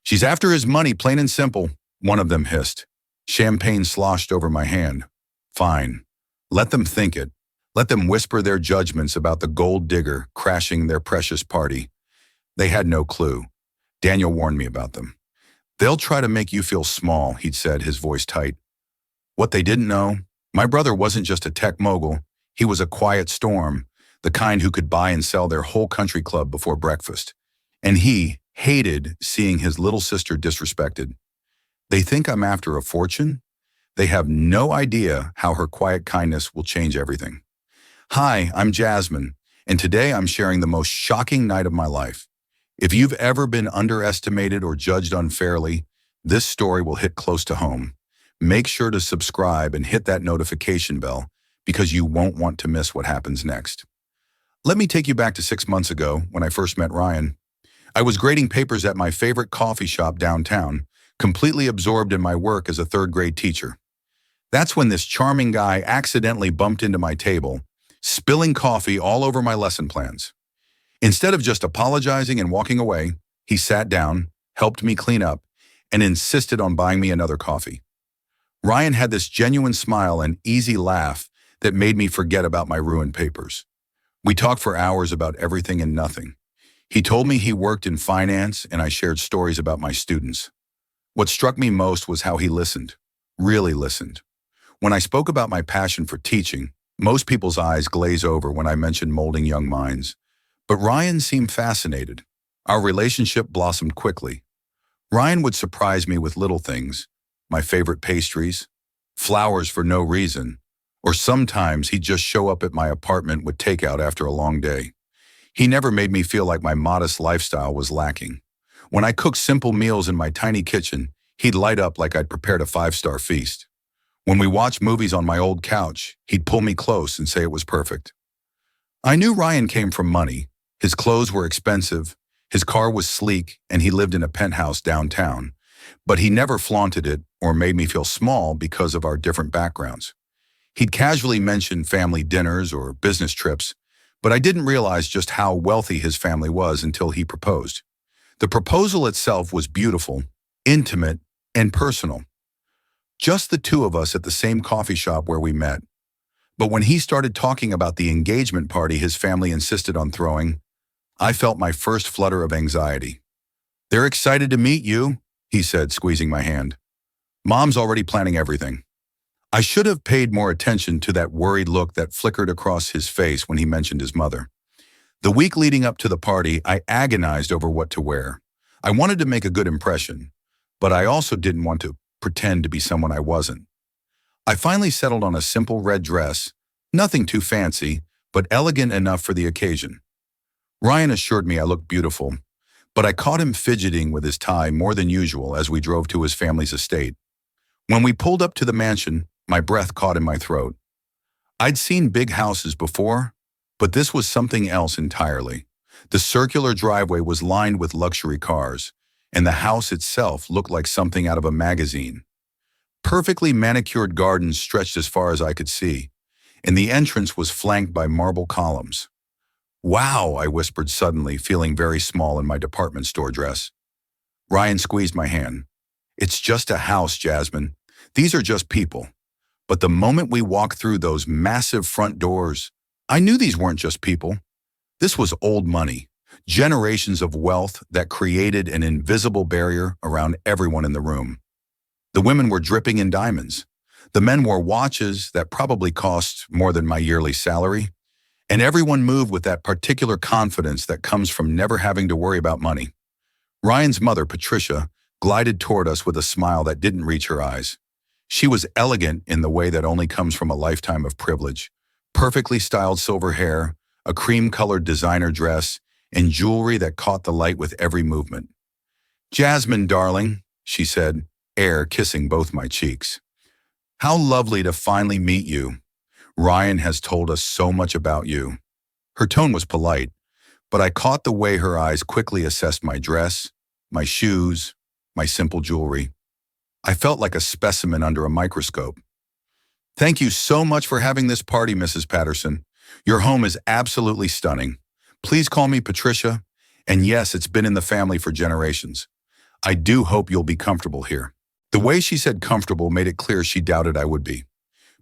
She's after his money, plain and simple, one of them hissed. Champagne sloshed over my hand. Fine. Let them think it. Let them whisper their judgments about the gold digger crashing their precious party. They had no clue. Daniel warned me about them. They'll try to make you feel small, he'd said, his voice tight. What they didn't know, my brother wasn't just a tech mogul. He was a quiet storm, the kind who could buy and sell their whole country club before breakfast. And he hated seeing his little sister disrespected. They think I'm after a fortune? They have no idea how her quiet kindness will change everything. Hi, I'm Jasmine, and today I'm sharing the most shocking night of my life. If you've ever been underestimated or judged unfairly, this story will hit close to home. Make sure to subscribe and hit that notification bell because you won't want to miss what happens next. Let me take you back to 6 months ago when I first met Ryan. I was grading papers at my favorite coffee shop downtown, completely absorbed in my work as a third-grade teacher. That's when this charming guy accidentally bumped into my table, spilling coffee all over my lesson plans. Instead of just apologizing and walking away, he sat down, helped me clean up, and insisted on buying me another coffee. Ryan had this genuine smile and easy laugh that made me forget about my ruined papers. We talked for hours about everything and nothing. He told me he worked in finance, and I shared stories about my students. What struck me most was how he listened, really listened. When I spoke about my passion for teaching, most people's eyes glaze over when I mentioned molding young minds. But Ryan seemed fascinated. Our relationship blossomed quickly. Ryan would surprise me with little things, my favorite pastries, flowers for no reason, or sometimes he'd just show up at my apartment with takeout after a long day. He never made me feel like my modest lifestyle was lacking. When I cooked simple meals in my tiny kitchen, he'd light up like I'd prepared a 5-star feast. When we watched movies on my old couch, he'd pull me close and say it was perfect. I knew Ryan came from money. His clothes were expensive, his car was sleek, and he lived in a penthouse downtown. But he never flaunted it or made me feel small because of our different backgrounds. He'd casually mention family dinners or business trips, but I didn't realize just how wealthy his family was until he proposed. The proposal itself was beautiful, intimate, and personal. Just the two of us at the same coffee shop where we met. But when he started talking about the engagement party his family insisted on throwing, I felt my first flutter of anxiety. "They're excited to meet you," he said, squeezing my hand. "Mom's already planning everything." I should have paid more attention to that worried look that flickered across his face when he mentioned his mother. The week leading up to the party, I agonized over what to wear. I wanted to make a good impression, but I also didn't want to pretend to be someone I wasn't. I finally settled on a simple red dress, nothing too fancy, but elegant enough for the occasion. Ryan assured me I looked beautiful, but I caught him fidgeting with his tie more than usual as we drove to his family's estate. When we pulled up to the mansion, my breath caught in my throat. I'd seen big houses before, but this was something else entirely. The circular driveway was lined with luxury cars, and the house itself looked like something out of a magazine. Perfectly manicured gardens stretched as far as I could see, and the entrance was flanked by marble columns. "Wow," I whispered suddenly, feeling very small in my department store dress. Ryan squeezed my hand. "It's just a house, Jasmine. These are just people." But the moment we walked through those massive front doors, I knew these weren't just people. This was old money, generations of wealth that created an invisible barrier around everyone in the room. The women were dripping in diamonds. The men wore watches that probably cost more than my yearly salary. And everyone moved with that particular confidence that comes from never having to worry about money. Ryan's mother, Patricia, glided toward us with a smile that didn't reach her eyes. She was elegant in the way that only comes from a lifetime of privilege. Perfectly styled silver hair, a cream-colored designer dress, and jewelry that caught the light with every movement. "Jasmine, darling," she said, air kissing both my cheeks. "How lovely to finally meet you. Ryan has told us so much about you." Her tone was polite, but I caught the way her eyes quickly assessed my dress, my shoes, my simple jewelry. I felt like a specimen under a microscope. "Thank you so much for having this party, Mrs. Patterson. Your home is absolutely stunning. Please call me Patricia. And yes, it's been in the family for generations. I do hope you'll be comfortable here. The way she said comfortable made it clear she doubted I would be.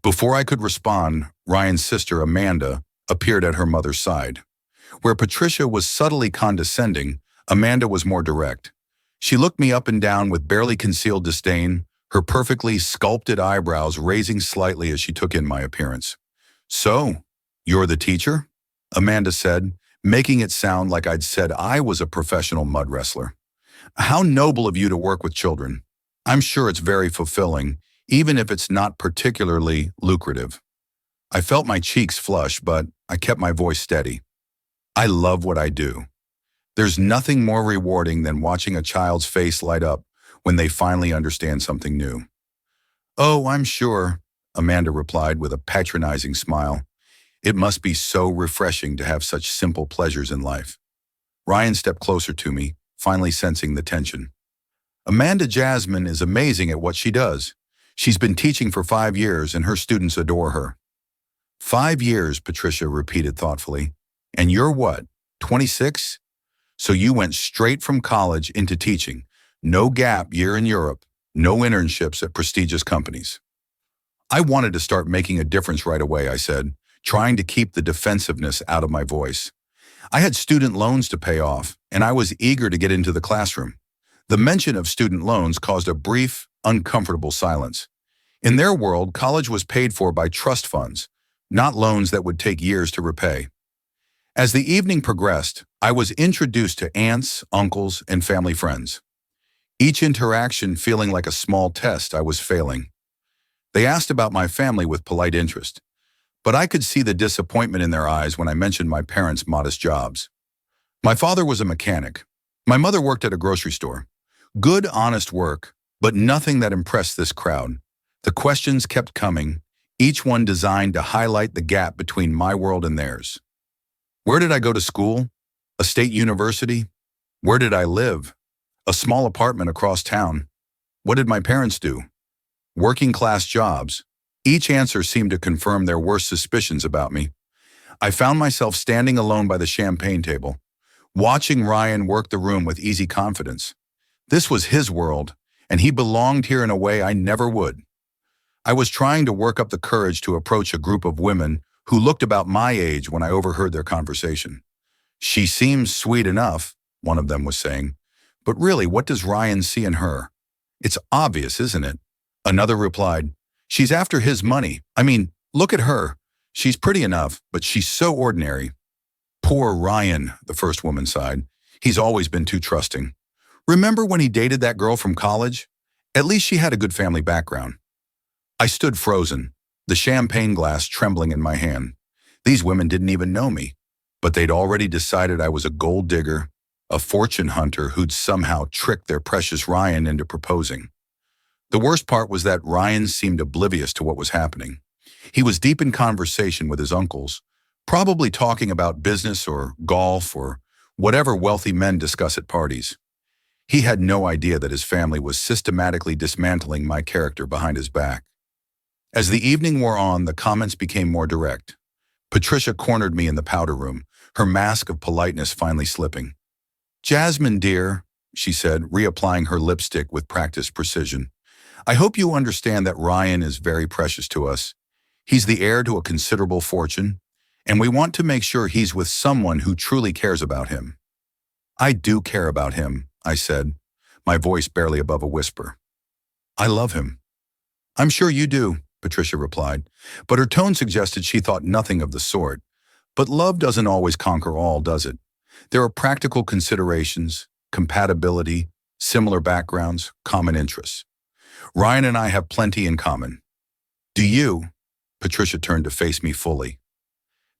Before I could respond, Ryan's sister, Amanda, appeared at her mother's side. Where Patricia was subtly condescending, Amanda was more direct. She looked me up and down with barely concealed disdain, her perfectly sculpted eyebrows raising slightly as she took in my appearance. "So, you're the teacher?" Amanda said, making it sound like I'd said I was a professional mud wrestler. "How noble of you to work with children. I'm sure it's very fulfilling, even if it's not particularly lucrative." I felt my cheeks flush, but I kept my voice steady. I love what I do. There's nothing more rewarding than watching a child's face light up when they finally understand something new. "Oh, I'm sure," Amanda replied with a patronizing smile. "It must be so refreshing to have such simple pleasures in life." Ryan stepped closer to me, finally sensing the tension. "Amanda Jasmine is amazing at what she does. She's been teaching for 5 years and her students adore her." "5 years," Patricia repeated thoughtfully. "And you're what, 26? So you went straight from college into teaching. No gap year in Europe, no internships at prestigious companies." "I wanted to start making a difference right away," I said, trying to keep the defensiveness out of my voice. I had student loans to pay off, and I was eager to get into the classroom. The mention of student loans caused a brief, uncomfortable silence. In their world, college was paid for by trust funds, not loans that would take years to repay. As the evening progressed, I was introduced to aunts, uncles, and family friends. Each interaction feeling like a small test I was failing. They asked about my family with polite interest, but I could see the disappointment in their eyes when I mentioned my parents' modest jobs. My father was a mechanic. My mother worked at a grocery store. Good, honest work, but nothing that impressed this crowd. The questions kept coming, each one designed to highlight the gap between my world and theirs. Where did I go to school? A state university? Where did I live? A small apartment across town. What did my parents do? Working class jobs. Each answer seemed to confirm their worst suspicions about me. I found myself standing alone by the champagne table, watching Ryan work the room with easy confidence. This was his world, and he belonged here in a way I never would. I was trying to work up the courage to approach a group of women who looked about my age when I overheard their conversation. "She seems sweet enough," one of them was saying. "But really, what does Ryan see in her? It's obvious, isn't it?" Another replied, "She's after his money. I mean, look at her. She's pretty enough, but she's so ordinary." "Poor Ryan," the first woman sighed. "He's always been too trusting. Remember when he dated that girl from college? At least she had a good family background." I stood frozen, the champagne glass trembling in my hand. These women didn't even know me, but they'd already decided I was a gold digger, a fortune hunter who'd somehow tricked their precious Ryan into proposing. The worst part was that Ryan seemed oblivious to what was happening. He was deep in conversation with his uncles, probably talking about business or golf or whatever wealthy men discuss at parties. He had no idea that his family was systematically dismantling my character behind his back. As the evening wore on, the comments became more direct. Patricia cornered me in the powder room, her mask of politeness finally slipping. "Jasmine, dear," she said, reapplying her lipstick with practiced precision, "I hope you understand that Ryan is very precious to us. He's the heir to a considerable fortune, and we want to make sure he's with someone who truly cares about him." "I do care about him," I said, my voice barely above a whisper. "I love him." "I'm sure you do," Patricia replied, but her tone suggested she thought nothing of the sort. But love doesn't always conquer all, does it? There are practical considerations, compatibility, similar backgrounds, common interests. Ryan and I have plenty in common. "Do you?" Patricia turned to face me fully.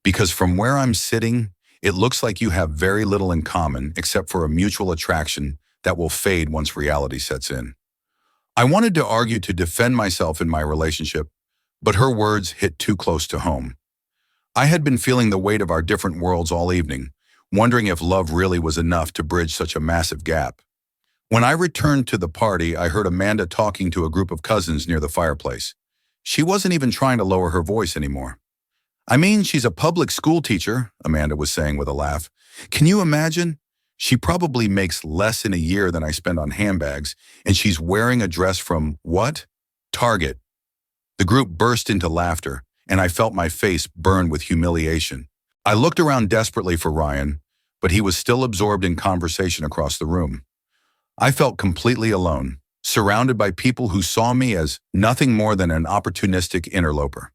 "Because from where I'm sitting, it looks like you have very little in common except for a mutual attraction that will fade once reality sets in." I wanted to argue to defend myself in my relationship, but her words hit too close to home. I had been feeling the weight of our different worlds all evening, wondering if love really was enough to bridge such a massive gap. When I returned to the party, I heard Amanda talking to a group of cousins near the fireplace. She wasn't even trying to lower her voice anymore. "I mean, she's a public school teacher," Amanda was saying with a laugh. "Can you imagine? She probably makes less in a year than I spend on handbags, and she's wearing a dress from, what? Target. The group burst into laughter, and I felt my face burn with humiliation. I looked around desperately for Ryan, but he was still absorbed in conversation across the room. I felt completely alone, surrounded by people who saw me as nothing more than an opportunistic interloper.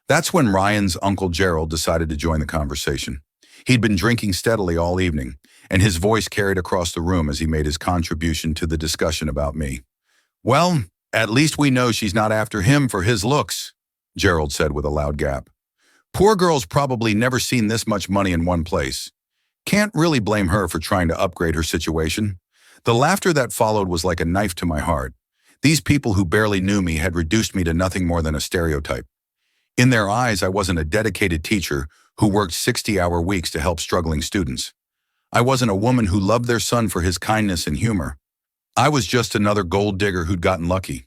That's when Ryan's Uncle Gerald decided to join the conversation. He'd been drinking steadily all evening, and his voice carried across the room as he made his contribution to the discussion about me. "Well, at least we know she's not after him for his looks," Gerald said with a loud gap. "Poor girl's probably never seen this much money in one place. Can't really blame her for trying to upgrade her situation." The laughter that followed was like a knife to my heart. These people who barely knew me had reduced me to nothing more than a stereotype. In their eyes, I wasn't a dedicated teacher who worked 60-hour weeks to help struggling students. I wasn't a woman who loved their son for his kindness and humor. I was just another gold digger who'd gotten lucky.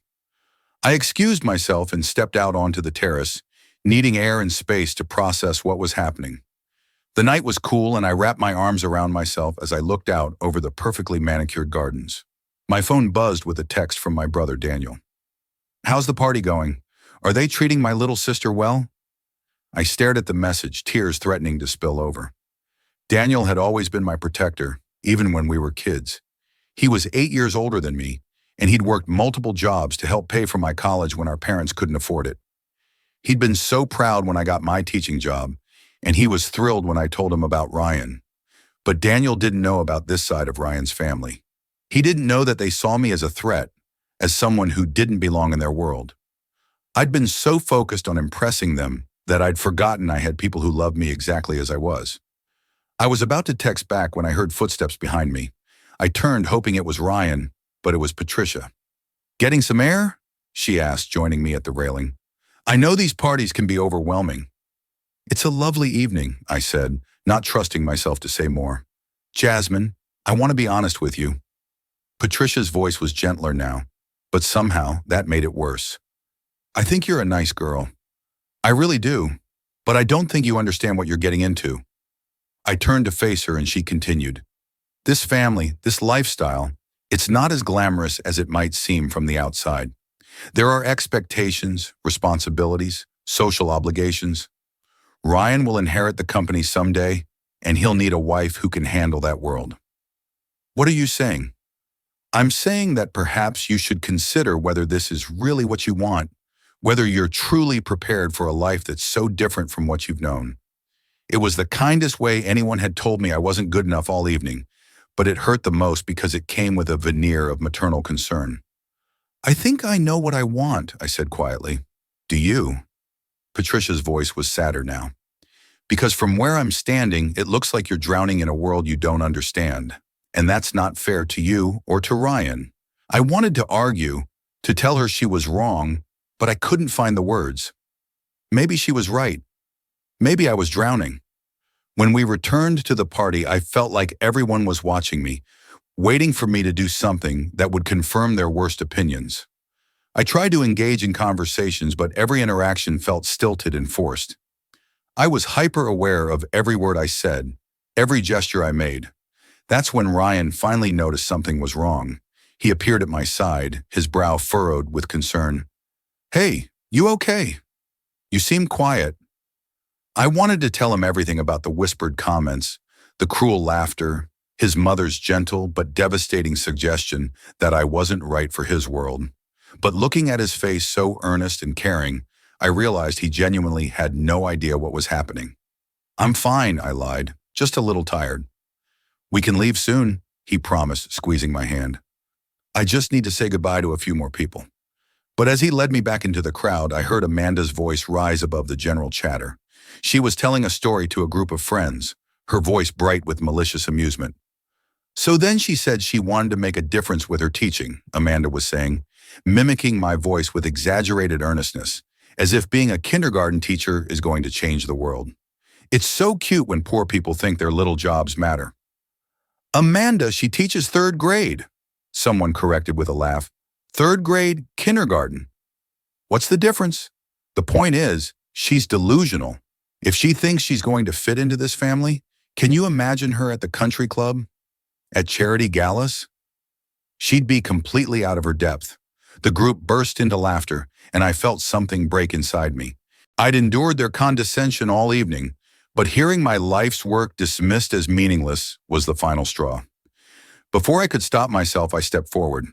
I excused myself and stepped out onto the terrace, needing air and space to process what was happening. The night was cool, and I wrapped my arms around myself as I looked out over the perfectly manicured gardens. My phone buzzed with a text from my brother Daniel. "How's the party going? Are they treating my little sister well?" I stared at the message, tears threatening to spill over. Daniel had always been my protector, even when we were kids. He was 8 years older than me, and he'd worked multiple jobs to help pay for my college when our parents couldn't afford it. He'd been so proud when I got my teaching job, and he was thrilled when I told him about Ryan. But Daniel didn't know about this side of Ryan's family. He didn't know that they saw me as a threat, as someone who didn't belong in their world. I'd been so focused on impressing them that I'd forgotten I had people who loved me exactly as I was. I was about to text back when I heard footsteps behind me. I turned, hoping it was Ryan, but it was Patricia. "Getting some air?" she asked, joining me at the railing. "I know these parties can be overwhelming." "It's a lovely evening," I said, not trusting myself to say more. "Jasmine, I want to be honest with you." Patricia's voice was gentler now, but somehow that made it worse. "I think you're a nice girl. I really do, but I don't think you understand what you're getting into." I turned to face her and she continued. "This family, this lifestyle, it's not as glamorous as it might seem from the outside. There are expectations, responsibilities, social obligations. Ryan will inherit the company someday, and he'll need a wife who can handle that world." "What are you saying?" "I'm saying that perhaps you should consider whether this is really what you want, whether you're truly prepared for a life that's so different from what you've known." It was the kindest way anyone had told me I wasn't good enough all evening, but it hurt the most because it came with a veneer of maternal concern. "I think I know what I want," I said quietly. "Do you?" Patricia's voice was sadder now. "Because from where I'm standing, it looks like you're drowning in a world you don't understand. And that's not fair to you or to Ryan." I wanted to argue, to tell her she was wrong, but I couldn't find the words. Maybe she was right. Maybe I was drowning. When we returned to the party, I felt like everyone was watching me, waiting for me to do something that would confirm their worst opinions. I tried to engage in conversations, but every interaction felt stilted and forced. I was hyper-aware of every word I said, every gesture I made. That's when Ryan finally noticed something was wrong. He appeared at my side, his brow furrowed with concern. "Hey, you okay? You seem quiet." I wanted to tell him everything about the whispered comments, the cruel laughter, his mother's gentle but devastating suggestion that I wasn't right for his world. But looking at his face so earnest and caring, I realized he genuinely had no idea what was happening. "I'm fine," I lied, "just a little tired." "We can leave soon," he promised, squeezing my hand. "I just need to say goodbye to a few more people." But as he led me back into the crowd, I heard Amanda's voice rise above the general chatter. She was telling a story to a group of friends, her voice bright with malicious amusement. "So then she said she wanted to make a difference with her teaching," Amanda was saying, mimicking my voice with exaggerated earnestness, as if being a kindergarten teacher is going to change the world. "It's so cute when poor people think their little jobs matter." "Amanda, she teaches 3rd grade," someone corrected with a laugh. "3rd grade, kindergarten. What's the difference? The point is, she's delusional. If she thinks she's going to fit into this family, can you imagine her at the country club?" At charity galas? She'd be completely out of her depth. The group burst into laughter, and I felt something break inside me. I'd endured their condescension all evening, but hearing my life's work dismissed as meaningless was the final straw. Before I could stop myself, I stepped forward.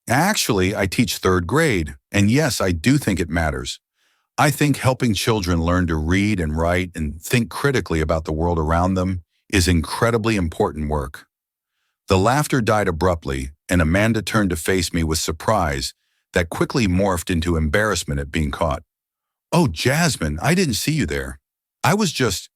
Actually, I teach third grade, and yes, I do think it matters. I think helping children learn to read and write and think critically about the world around them is incredibly important work. The laughter died abruptly, and Amanda turned to face me with surprise that quickly morphed into embarrassment at being caught. "Oh, Jasmine, I didn't see you there. I was just,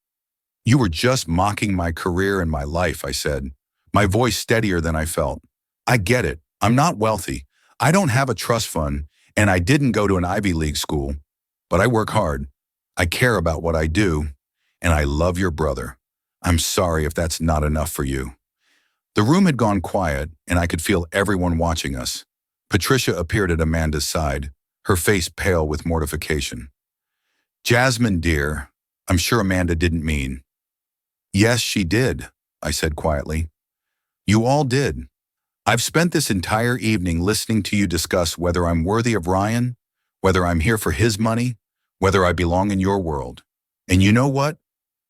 You were just mocking my career and my life," I said, my voice steadier than I felt. "I get it. I'm not wealthy. I don't have a trust fund, and I didn't go to an Ivy League school. But I work hard. I care about what I do, and I love your brother. I'm sorry if that's not enough for you." The room had gone quiet, and I could feel everyone watching us. Patricia appeared at Amanda's side, her face pale with mortification. "Jasmine, dear, I'm sure Amanda didn't mean." "Yes, she did," I said quietly. "You all did. I've spent this entire evening listening to you discuss whether I'm worthy of Ryan, whether I'm here for his money, whether I belong in your world. And you know what?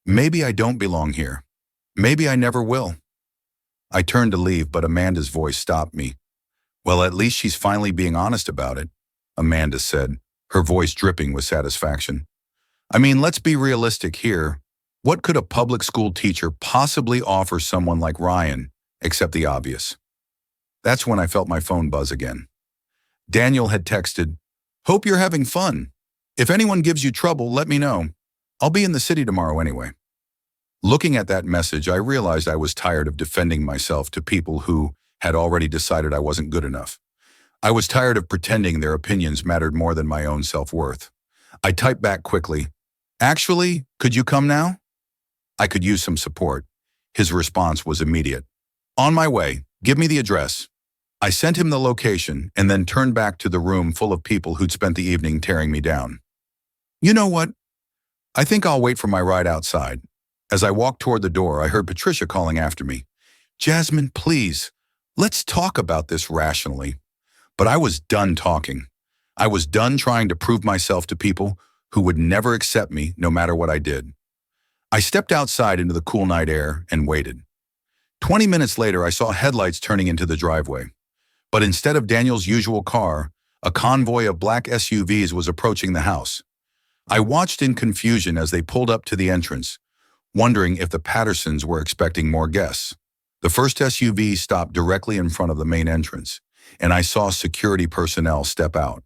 Maybe I don't belong here. Maybe I never will." I turned to leave, but Amanda's voice stopped me. "Well, at least she's finally being honest about it," Amanda said, her voice dripping with satisfaction. "I mean, let's be realistic here. What could a public school teacher possibly offer someone like Ryan, except the obvious?" That's when I felt my phone buzz again. Daniel had texted, "Hope you're having fun. If anyone gives you trouble, let me know. I'll be in the city tomorrow anyway." Looking at that message, I realized I was tired of defending myself to people who had already decided I wasn't good enough. I was tired of pretending their opinions mattered more than my own self-worth. I typed back quickly, "Actually, could you come now? I could use some support." His response was immediate. "On my way. Give me the address." I sent him the location and then turned back to the room full of people who'd spent the evening tearing me down. "You know what? I think I'll wait for my ride outside." As I walked toward the door, I heard Patricia calling after me. "Jasmine, please, let's talk about this rationally." But I was done talking. I was done trying to prove myself to people who would never accept me no matter what I did. I stepped outside into the cool night air and waited. 20 minutes later, I saw headlights turning into the driveway. But instead of Daniel's usual car, a convoy of black SUVs was approaching the house. I watched in confusion as they pulled up to the entrance, wondering if the Pattersons were expecting more guests. The first SUV stopped directly in front of the main entrance, and I saw security personnel step out.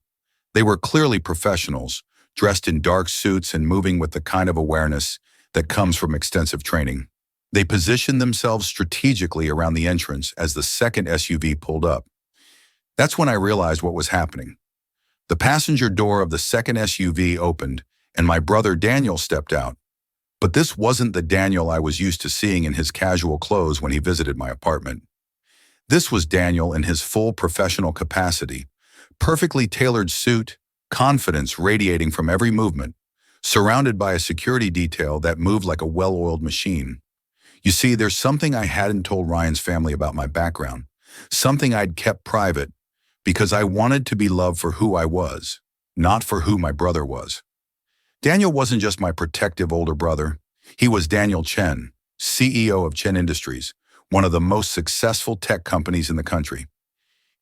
They were clearly professionals, dressed in dark suits and moving with the kind of awareness that comes from extensive training. They positioned themselves strategically around the entrance as the second SUV pulled up. That's when I realized what was happening. The passenger door of the second SUV opened, and my brother Daniel stepped out. But this wasn't the Daniel I was used to seeing in his casual clothes when he visited my apartment. This was Daniel in his full professional capacity, perfectly tailored suit, confidence radiating from every movement, surrounded by a security detail that moved like a well-oiled machine. You see, there's something I hadn't told Ryan's family about my background, something I'd kept private, because I wanted to be loved for who I was, not for who my brother was. Daniel wasn't just my protective older brother. He was Daniel Chen, CEO of Chen Industries, one of the most successful tech companies in the country.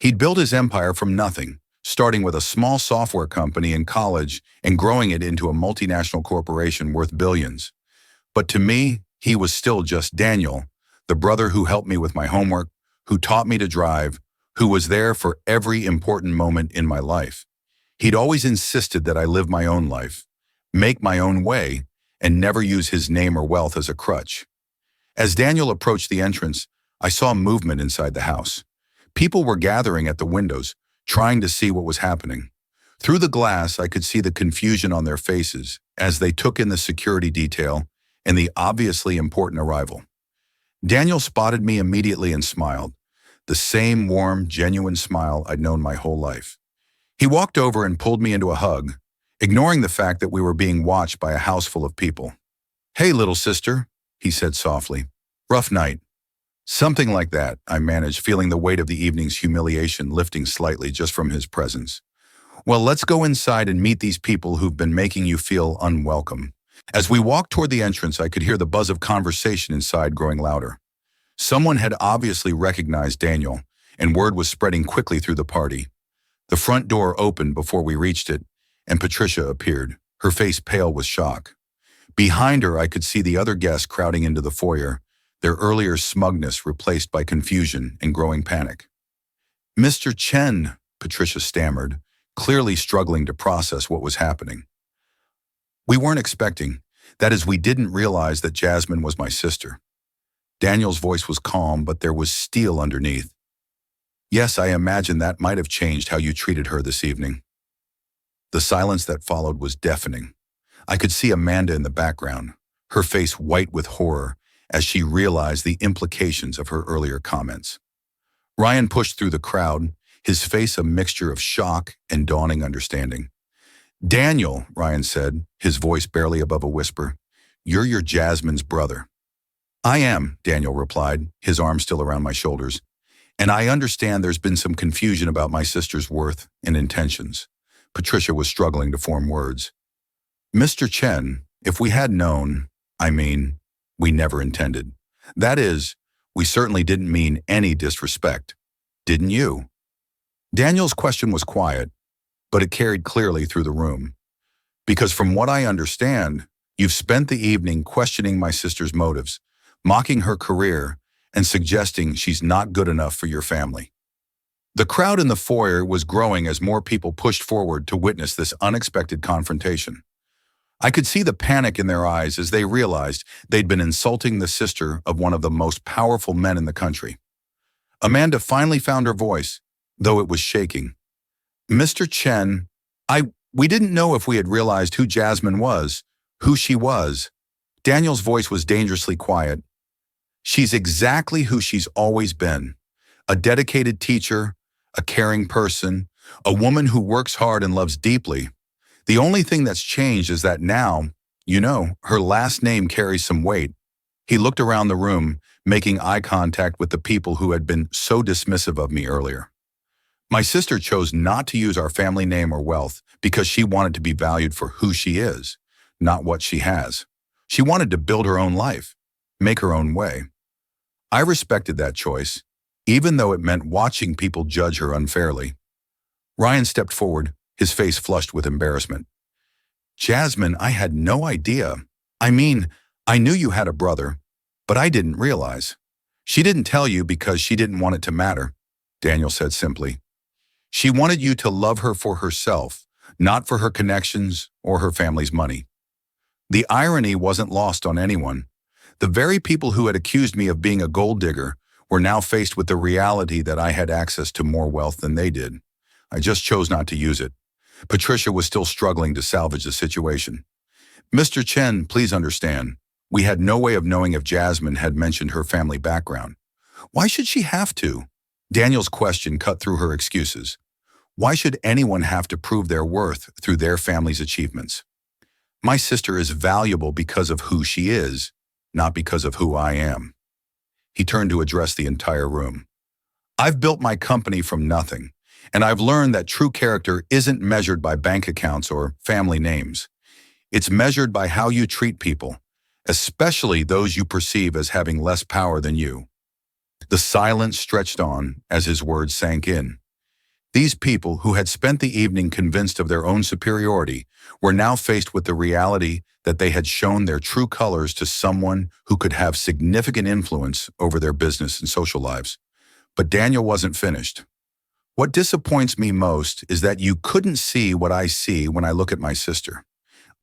He'd built his empire from nothing, starting with a small software company in college and growing it into a multinational corporation worth billions. But to me, he was still just Daniel, the brother who helped me with my homework, who taught me to drive, who was there for every important moment in my life. He'd always insisted that I live my own life, make my own way, and never use his name or wealth as a crutch. As Daniel approached the entrance, I saw movement inside the house. People were gathering at the windows, trying to see what was happening. Through the glass, I could see the confusion on their faces as they took in the security detail and the obviously important arrival. Daniel spotted me immediately and smiled, the same warm, genuine smile I'd known my whole life. He walked over and pulled me into a hug, ignoring the fact that we were being watched by a house full of people. "Hey, little sister," he said softly. "Rough night." Something like that, I managed, feeling the weight of the evening's humiliation lifting slightly just from his presence. Well, let's go inside and meet these people who've been making you feel unwelcome. As we walked toward the entrance, I could hear the buzz of conversation inside growing louder. Someone had obviously recognized Daniel, and word was spreading quickly through the party. The front door opened before we reached it, and Patricia appeared, her face pale with shock. Behind her, I could see the other guests crowding into the foyer, their earlier smugness replaced by confusion and growing panic. "Mr. Chen," Patricia stammered, clearly struggling to process what was happening. "We weren't expecting. That is, we didn't realize that Jasmine was my sister." Daniel's voice was calm, but there was steel underneath. "Yes, I imagine that might have changed how you treated her this evening." The silence that followed was deafening. I could see Amanda in the background, her face white with horror as she realized the implications of her earlier comments. Ryan pushed through the crowd, his face a mixture of shock and dawning understanding. "Daniel," Ryan said, his voice barely above a whisper, "you're your Jasmine's brother." "I am," Daniel replied, his arm still around my shoulders. "And I understand there's been some confusion about my sister's worth and intentions." Patricia was struggling to form words. "Mr. Chen, if we had known, we never intended. That is, we certainly didn't mean any disrespect. Didn't you?" Daniel's question was quiet, but it carried clearly through the room. "Because from what I understand, you've spent the evening questioning my sister's motives, mocking her career, and suggesting she's not good enough for your family." The crowd in the foyer was growing as more people pushed forward to witness this unexpected confrontation. I could see the panic in their eyes as they realized they'd been insulting the sister of one of the most powerful men in the country. Amanda finally found her voice, though it was shaking. "Mr. Chen, we didn't know if we had realized who Jasmine was, who she was." Daniel's voice was dangerously quiet. "She's exactly who she's always been. A dedicated teacher, a caring person, a woman who works hard and loves deeply. The only thing that's changed is that now, her last name carries some weight." He looked around the room, making eye contact with the people who had been so dismissive of me earlier. "My sister chose not to use our family name or wealth because she wanted to be valued for who she is, not what she has. She wanted to build her own life, make her own way. I respected that choice, even though it meant watching people judge her unfairly." Ryan stepped forward, his face flushed with embarrassment. "Jasmine, I had no idea. I knew you had a brother, but I didn't realize." "She didn't tell you because she didn't want it to matter," Daniel said simply. "She wanted you to love her for herself, not for her connections or her family's money." The irony wasn't lost on anyone. The very people who had accused me of being a gold digger were now faced with the reality that I had access to more wealth than they did. I just chose not to use it. Patricia was still struggling to salvage the situation. "Mr. Chen, please understand. We had no way of knowing if Jasmine had mentioned her family background." "Why should she have to?" Daniel's question cut through her excuses. "Why should anyone have to prove their worth through their family's achievements? My sister is valuable because of who she is, not because of who I am." He turned to address the entire room. "I've built my company from nothing, and I've learned that true character isn't measured by bank accounts or family names. It's measured by how you treat people, especially those you perceive as having less power than you." The silence stretched on as his words sank in. These people, who had spent the evening convinced of their own superiority, were now faced with the reality that they had shown their true colors to someone who could have significant influence over their business and social lives. But Daniel wasn't finished. "What disappoints me most is that you couldn't see what I see when I look at my sister.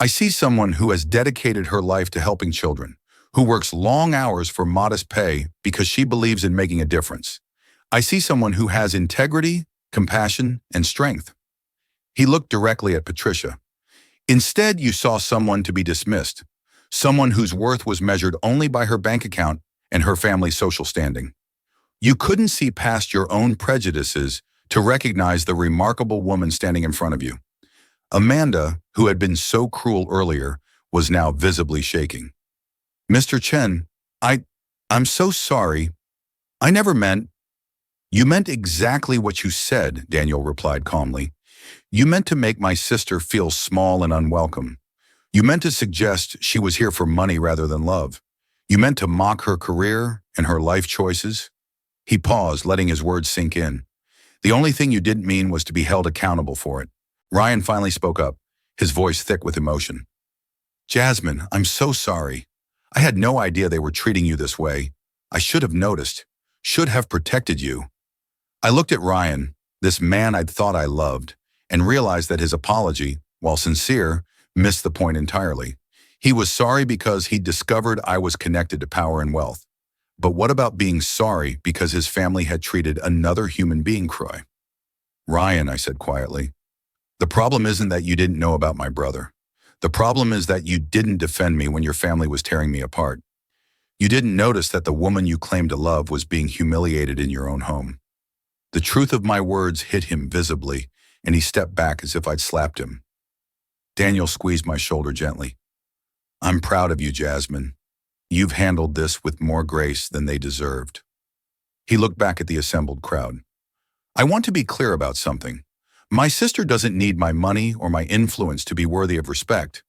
I see someone who has dedicated her life to helping children, who works long hours for modest pay because she believes in making a difference. I see someone who has integrity, compassion, and strength." He looked directly at Patricia. "Instead, you saw someone to be dismissed, someone whose worth was measured only by her bank account and her family's social standing. You couldn't see past your own prejudices to recognize the remarkable woman standing in front of you." Amanda, who had been so cruel earlier, was now visibly shaking. "Mr. Chen, I'm so sorry." I never meant. You meant exactly what you said, Daniel replied calmly. You meant to make my sister feel small and unwelcome. You meant to suggest she was here for money rather than love. You meant to mock her career and her life choices. He paused, letting his words sink in. The only thing you didn't mean was to be held accountable for it. Ryan finally spoke up, his voice thick with emotion. Jasmine, I'm so sorry. I had no idea they were treating you this way. I should have noticed, should have protected you. I looked at Ryan, this man I'd thought I loved, and realized that his apology, while sincere, missed the point entirely. He was sorry because he'd discovered I was connected to power and wealth. But what about being sorry because his family had treated another human being cruel? Ryan, I said quietly, the problem isn't that you didn't know about my brother. The problem is that you didn't defend me when your family was tearing me apart. You didn't notice that the woman you claimed to love was being humiliated in your own home. The truth of my words hit him visibly, and he stepped back as if I'd slapped him. Daniel squeezed my shoulder gently. I'm proud of you, Jasmine. You've handled this with more grace than they deserved. He looked back at the assembled crowd. I want to be clear about something. My sister doesn't need my money or my influence to be worthy of respect.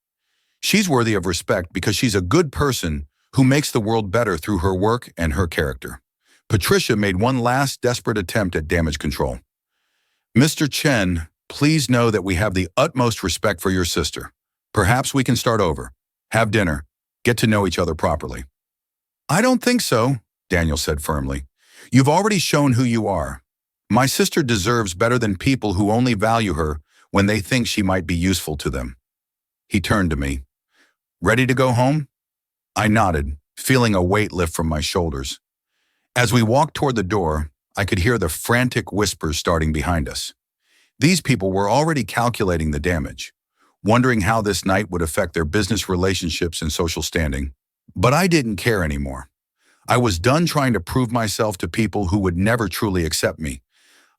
She's worthy of respect because she's a good person who makes the world better through her work and her character. Patricia made one last desperate attempt at damage control. Mr. Chen, please know that we have the utmost respect for your sister. Perhaps we can start over, have dinner, get to know each other properly. I don't think so, Daniel said firmly. You've already shown who you are. My sister deserves better than people who only value her when they think she might be useful to them. He turned to me. Ready to go home? I nodded, feeling a weight lift from my shoulders. As we walked toward the door, I could hear the frantic whispers starting behind us. These people were already calculating the damage, wondering how this night would affect their business relationships and social standing. But I didn't care anymore. I was done trying to prove myself to people who would never truly accept me.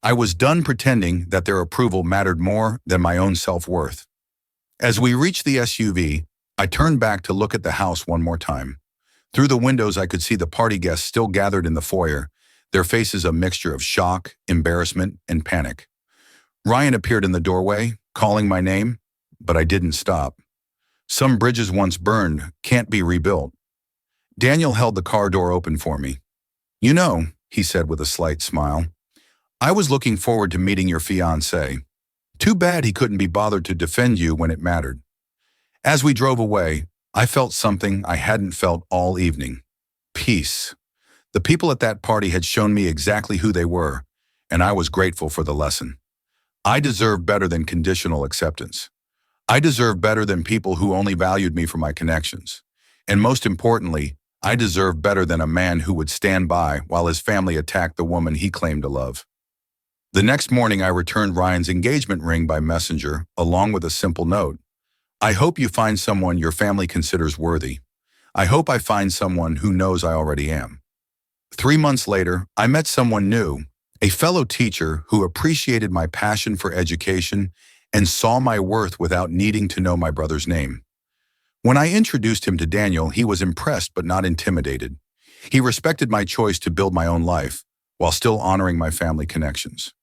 I was done pretending that their approval mattered more than my own self-worth. As we reached the SUV, I turned back to look at the house one more time. Through the windows, I could see the party guests still gathered in the foyer, their faces a mixture of shock, embarrassment, and panic. Ryan appeared in the doorway, calling my name, but I didn't stop. Some bridges once burned can't be rebuilt. Daniel held the car door open for me. You know, he said with a slight smile, I was looking forward to meeting your fiancé. Too bad he couldn't be bothered to defend you when it mattered. As we drove away, I felt something I hadn't felt all evening. Peace. The people at that party had shown me exactly who they were, and I was grateful for the lesson. I deserve better than conditional acceptance. I deserve better than people who only valued me for my connections. And most importantly, I deserve better than a man who would stand by while his family attacked the woman he claimed to love. The next morning, I returned Ryan's engagement ring by messenger, along with a simple note. I hope you find someone your family considers worthy. I hope I find someone who knows I already am. 3 months later, I met someone new, a fellow teacher who appreciated my passion for education and saw my worth without needing to know my brother's name. When I introduced him to Daniel, he was impressed but not intimidated. He respected my choice to build my own life, while still honoring my family connections.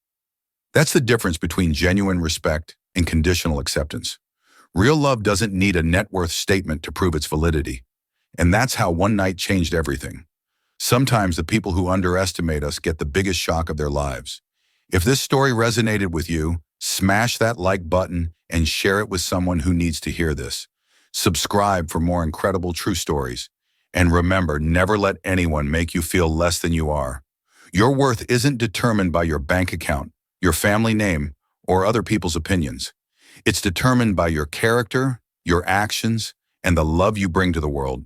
That's the difference between genuine respect and conditional acceptance. Real love doesn't need a net worth statement to prove its validity. And that's how one night changed everything. Sometimes the people who underestimate us get the biggest shock of their lives. If this story resonated with you, smash that like button and share it with someone who needs to hear this. Subscribe for more incredible true stories. And remember, never let anyone make you feel less than you are. Your worth isn't determined by your bank account, your family name, or other people's opinions. It's determined by your character, your actions, and the love you bring to the world.